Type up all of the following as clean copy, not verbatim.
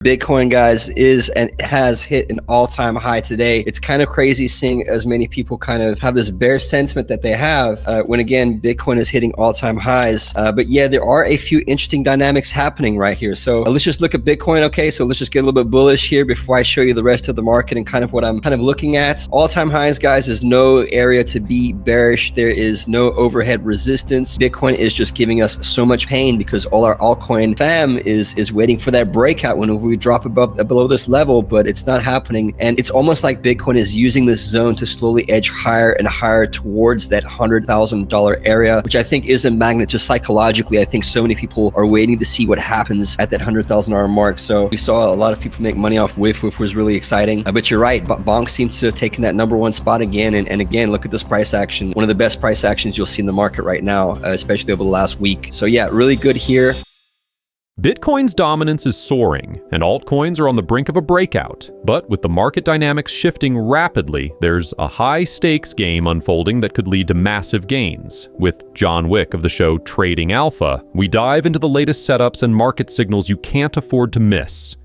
Bitcoin, guys, is and has hit an all-time high today. It's kind of crazy seeing as many people kind of have this bear sentiment that they have when, again, Bitcoin is hitting all-time highs. But yeah, there are a few interesting dynamics happening right here. So let's just look at Bitcoin. Okay, so let's just get a little bit bullish here before I show you the rest of the market and kind of what I'm kind of looking at. All-time highs, guys, is no area to be bearish. There is no overhead resistance. Bitcoin is just giving us so much pain because all our altcoin fam is waiting for that breakout when we drop below this level, but it's not happening. And it's almost like Bitcoin is using this zone to slowly edge higher and higher towards that $100,000 area, which I think is a magnet. Just psychologically, I think so many people are waiting to see what happens at that $100,000 mark. So we saw a lot of people make money off WIF, which was really exciting. But you're right, Bonk seems to have taken that #1 spot again. And again, look at this price action. One of the best price actions you'll see in the market right now, especially over the last week. So yeah, really good here. Bitcoin's dominance is soaring, and altcoins are on the brink of a breakout. But with the market dynamics shifting rapidly, there's a high-stakes game unfolding that could lead to massive gains. With John Wick of the show Trading Alpha, we dive into the latest setups and market signals you can't afford to miss.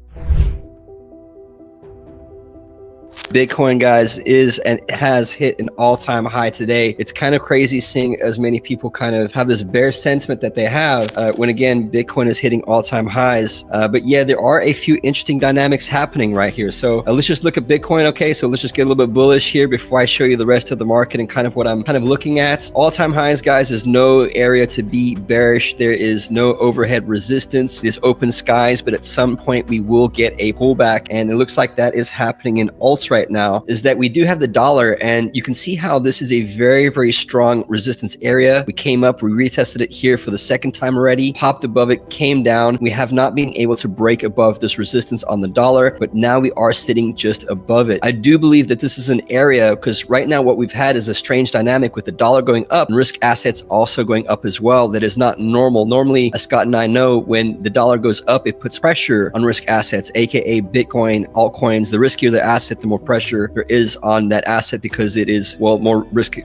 Bitcoin, guys, is and has hit an all-time high today. It's kind of crazy seeing as many people kind of have this bear sentiment that they have when, again, Bitcoin is hitting all-time highs. But yeah, there are a few interesting dynamics happening right here. So let's just look at Bitcoin. Okay, so let's just get a little bit bullish here before I show you the rest of the market and kind of what I'm kind of looking at. All-time highs, guys, is no area to be bearish. There is no overhead resistance. It is open skies, but at some point we will get a pullback, and it looks like that is happening in alts right now. Is that we do have the dollar, and you can see how this is a very, very strong resistance area. We came up, we retested it here for the second time already, popped above it, came down. We have not been able to break above this resistance on the dollar, but now we are sitting just above it. I do believe that this is an area, because right now what we've had is a strange dynamic with the dollar going up and risk assets also going up as well. That is not normal. Normally, as Scott and I know, when the dollar goes up, it puts pressure on risk assets, aka Bitcoin, altcoins. The riskier the asset, the more pressure there is on that asset because it is, well, more risk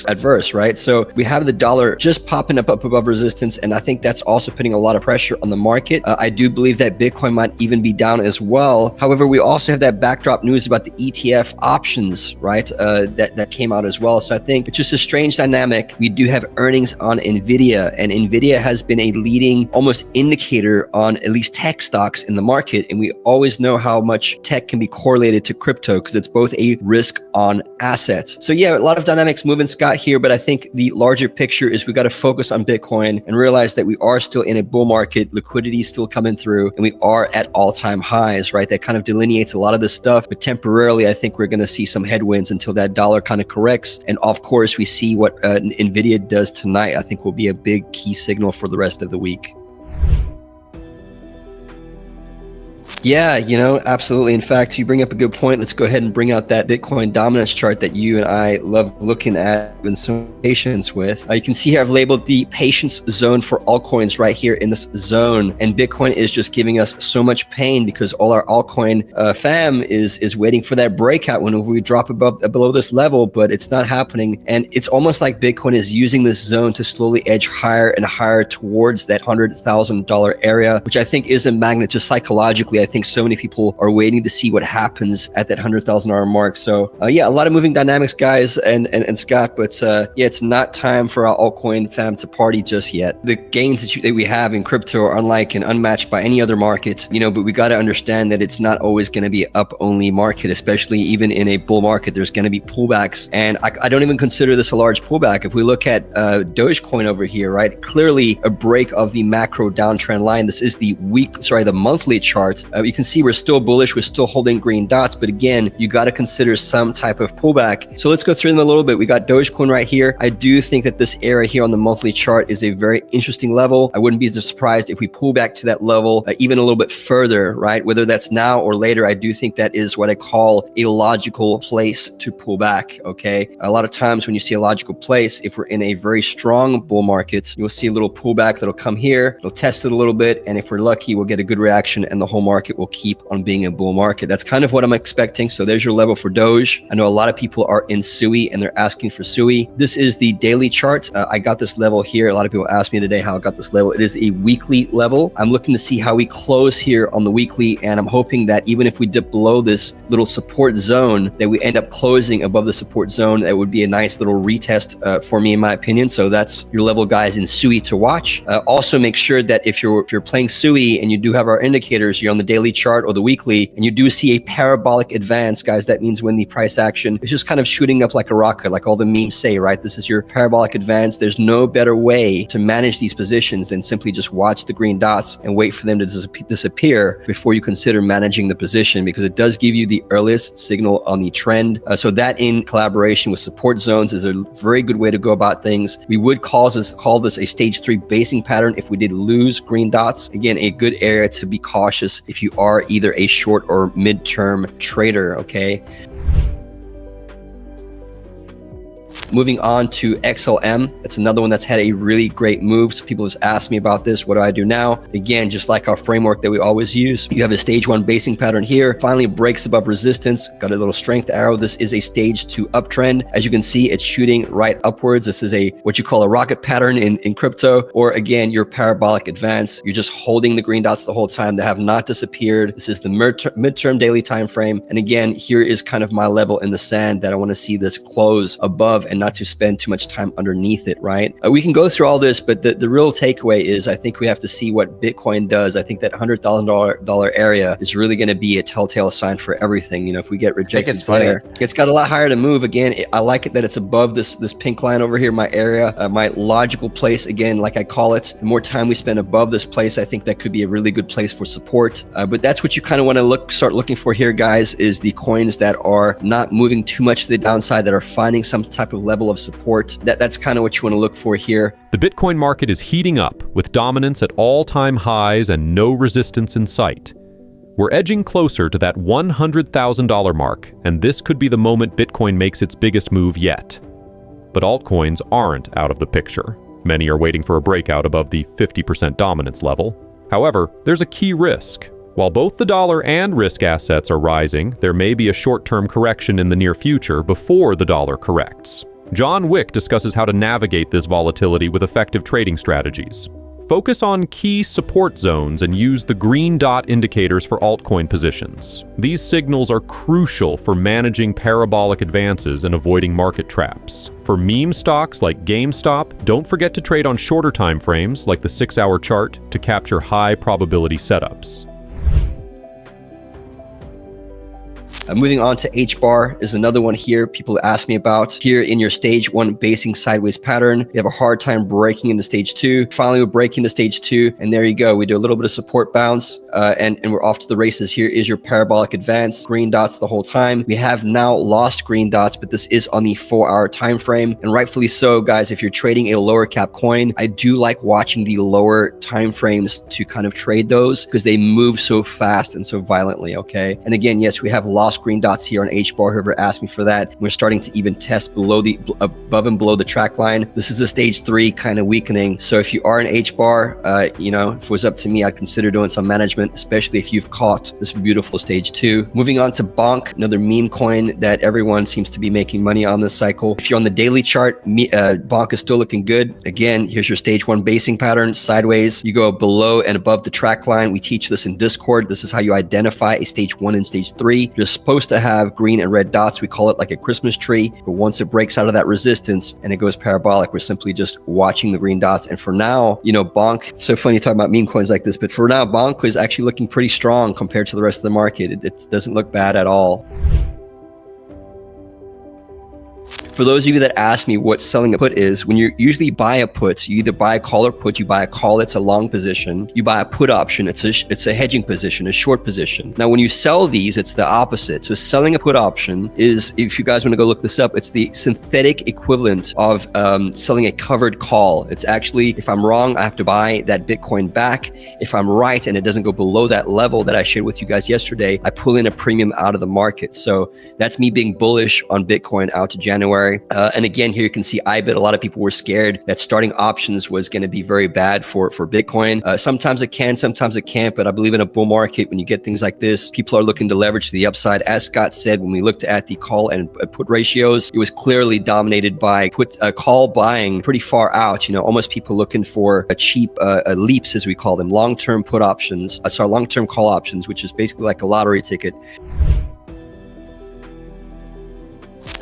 adverse, right? So we have the dollar just popping up above resistance, and I think that's also putting a lot of pressure on the market. I do believe that Bitcoin might even be down as well. However, we also have that backdrop news about the ETF options, right? That came out as well. So I think it's just a strange dynamic. We do have earnings on Nvidia, and Nvidia has been a leading almost indicator on at least tech stocks in the market, and we always know how much tech can be correlated to crypto because it's both a risk on assets. So yeah, a lot of dynamics moving, Scott, here, but I think the larger picture is we got to focus on Bitcoin and realize that we are still in a bull market, liquidity is still coming through, and we are at all-time highs, right? That kind of delineates a lot of this stuff, but temporarily I think we're going to see some headwinds until that dollar kind of corrects. And of course, we see what Nvidia does tonight. I think will be a big key signal for the rest of the week. Yeah, absolutely. In fact, you bring up a good point. Let's go ahead and bring out that Bitcoin dominance chart that you and I love looking at with some patience with. You can see here I've labeled the patience zone for altcoins right here in this zone. And Bitcoin is just giving us so much pain because all our altcoin fam is waiting for that breakout when we drop below this level, but it's not happening. And it's almost like Bitcoin is using this zone to slowly edge higher and higher towards that $100,000 area, which I think is a magnet. Just psychologically, I think so many people are waiting to see what happens at that $100,000 mark. So yeah, a lot of moving dynamics, guys, and Scott, but yeah, it's not time for our altcoin fam to party just yet. The gains that we have in crypto are unlike and unmatched by any other market, but we got to understand that it's not always going to be up only market, especially even in a bull market. There's going to be pullbacks, and I don't even consider this a large pullback. If we look at Dogecoin over here, right, clearly a break of the macro downtrend line. This is the monthly chart. You can see we're still bullish, we're still holding green dots, but again, you got to consider some type of pullback. So let's go through them a little bit. We got Dogecoin right here. I do think that this area here on the monthly chart is a very interesting level. I wouldn't be surprised if we pull back to that level even a little bit further, right? Whether that's now or later, I do think that is what I call a logical place to pull back, okay? A lot of times when you see a logical place, if we're in a very strong bull market, you'll see a little pullback that'll come here, it'll test it a little bit, and if we're lucky, we'll get a good reaction and the whole market market will keep on being a bull market. That's kind of what I'm expecting. So there's your level for Doge. I know a lot of people are in SUI and they're asking for SUI. This is the daily chart. I got this level here. A lot of people asked me today how I got this level. It is a weekly level. I'm looking to see how we close here on the weekly, and I'm hoping that even if we dip below this little support zone, that we end up closing above the support zone. That would be a nice little retest for me, in my opinion. So that's your level, guys, in SUI to watch. Also, make sure that if you're playing SUI and you do have our indicators, you're on the daily chart or the weekly, and you do see a parabolic advance, guys, that means when the price action is just kind of shooting up like a rocket, like all the memes say, right? This is your parabolic advance. There's no better way to manage these positions than simply just watch the green dots and wait for them to disappear before you consider managing the position, because it does give you the earliest signal on the trend. So that, in collaboration with support zones, is a very good way to go about things. We would call this a stage 3 basing pattern if we did lose green dots. Again, a good area to be cautious if you are either a short or mid-term trader, okay? Moving on to XLM, it's another one that's had a really great move. So people have asked me about this. What do I do now? Again, just like our framework that we always use, you have a stage 1 basing pattern here, finally breaks above resistance, got a little strength arrow. This is a stage 2 uptrend. As you can see, it's shooting right upwards. This is what you call a rocket pattern in crypto, or again, your parabolic advance. You're just holding the green dots the whole time. They have not disappeared. This is the midterm daily time frame. And again, here is kind of my level in the sand that I want to see this close above, and not to spend too much time underneath it, right? We can go through all this, but the real takeaway is I think we have to see what Bitcoin does. I think that $100,000 area is really going to be a telltale sign for everything. You know, if we get rejected there, it's got a lot higher to move. Again, I like it that it's above this pink line over here, my area, my logical place, again, like I call it. The more time we spend above this place, I think that could be a really good place for support. But that's what you kind of want to start looking for here, guys, is the coins that are not moving too much to the downside, that are finding some type of level of support. That's kind of what you want to look for here. The Bitcoin market is heating up, with dominance at all-time highs and no resistance in sight. We're edging closer to that $100,000 mark, and this could be the moment Bitcoin makes its biggest move yet. But altcoins aren't out of the picture. Many are waiting for a breakout above the 50% dominance level. However, there's a key risk. While both the dollar and risk assets are rising, there may be a short-term correction in the near future before the dollar corrects. John Wick discusses how to navigate this volatility with effective trading strategies. Focus on key support zones and use the green dot indicators for altcoin positions. These signals are crucial for managing parabolic advances and avoiding market traps. For meme stocks like GameStop, don't forget to trade on shorter time frames like the 6-hour chart to capture high probability setups. Moving on to H-bar is another one here people ask me about. Here in your stage 1 basing sideways pattern, you have a hard time breaking into stage 2. Finally, we're breaking into stage 2, and there you go. We do a little bit of support bounce, and we're off to the races. Here is your parabolic advance, green dots the whole time. We have now lost green dots, but this is on the 4-hour time frame, and rightfully so, guys. If you're trading a lower cap coin, I do like watching the lower time frames to kind of trade those, because they move so fast and so violently, okay? And again, yes, we have lost green dots here on H-bar. Whoever asked me for that, we're starting to even test above and below the track line. This is a stage 3 kind of weakening. So if you are an H-bar, you know, if it was up to me, I'd consider doing some management, especially if you've caught this beautiful stage 2. Moving on to Bonk, another meme coin that everyone seems to be making money on this cycle. If you're on the daily chart, Bonk is still looking good. Again, here's your stage 1 basing pattern, sideways. You go below and above the track line. We teach this in Discord. This is how you identify a stage 1 and stage 3. You're supposed to have green and red dots. We call it like a Christmas tree. But once it breaks out of that resistance and it goes parabolic, we're simply just watching the green dots. And for now, you know, Bonk, it's so funny talking about meme coins like this, but for now, Bonk is actually looking pretty strong compared to the rest of the market. It doesn't look bad at all. For those of you that ask me what selling a put is, when you usually buy a put, you either buy a call or put. You buy a call, it's a long position. You buy a put option, it's a hedging position, a short position. Now, when you sell these, it's the opposite. So selling a put option is, if you guys want to go look this up, it's the synthetic equivalent of selling a covered call. It's actually, if I'm wrong, I have to buy that Bitcoin back. If I'm right and it doesn't go below that level that I shared with you guys yesterday, I pull in a premium out of the market. So that's me being bullish on Bitcoin out to January. January. And again, here you can see IBIT. A lot of people were scared that starting options was going to be very bad for Bitcoin. Sometimes it can, sometimes it can't. But I believe in a bull market, when you get things like this, people are looking to leverage to the upside. As Scott said, when we looked at the call and put ratios, it was clearly dominated by call buying pretty far out. Almost people looking for a cheap leaps, as we call them, long-term put options. Long-term call options, which is basically like a lottery ticket.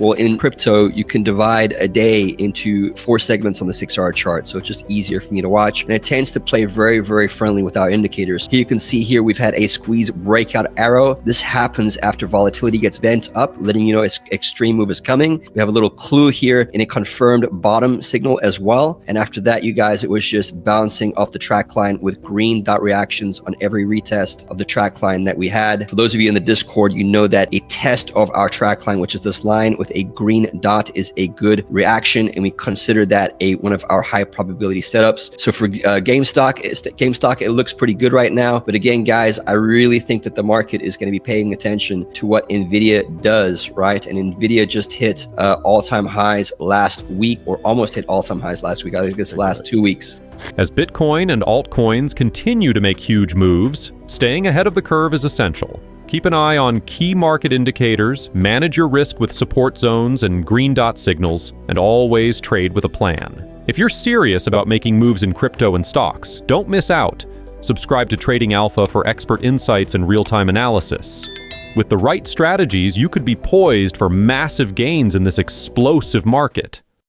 Well, in crypto, you can divide a day into 4 segments on the 6-hour chart. So it's just easier for me to watch. And it tends to play very, very friendly with our indicators. Here you can see here, we've had a squeeze breakout arrow. This happens after volatility gets bent up, letting you know extreme move is coming. We have a little clue here in a confirmed bottom signal as well. And after that, you guys, it was just bouncing off the track line with green dot reactions on every retest of the track line that we had. For those of you in the Discord, you know that a test of our track line, which is this line with a green dot, is a good reaction, and we consider that one of our high probability setups. So for GameStop, it looks pretty good right now. But again, guys, I really think that the market is going to be paying attention to what Nvidia does, right? And Nvidia just hit all-time highs last week, or almost hit all-time highs last week. I think it's the last 2 weeks. As Bitcoin and altcoins continue to make huge moves, staying ahead of the curve is essential. Keep an eye on key market indicators, manage your risk with support zones and green dot signals, and always trade with a plan. If you're serious about making moves in crypto and stocks, don't miss out. Subscribe to Trading Alpha for expert insights and real-time analysis. With the right strategies, you could be poised for massive gains in this explosive market.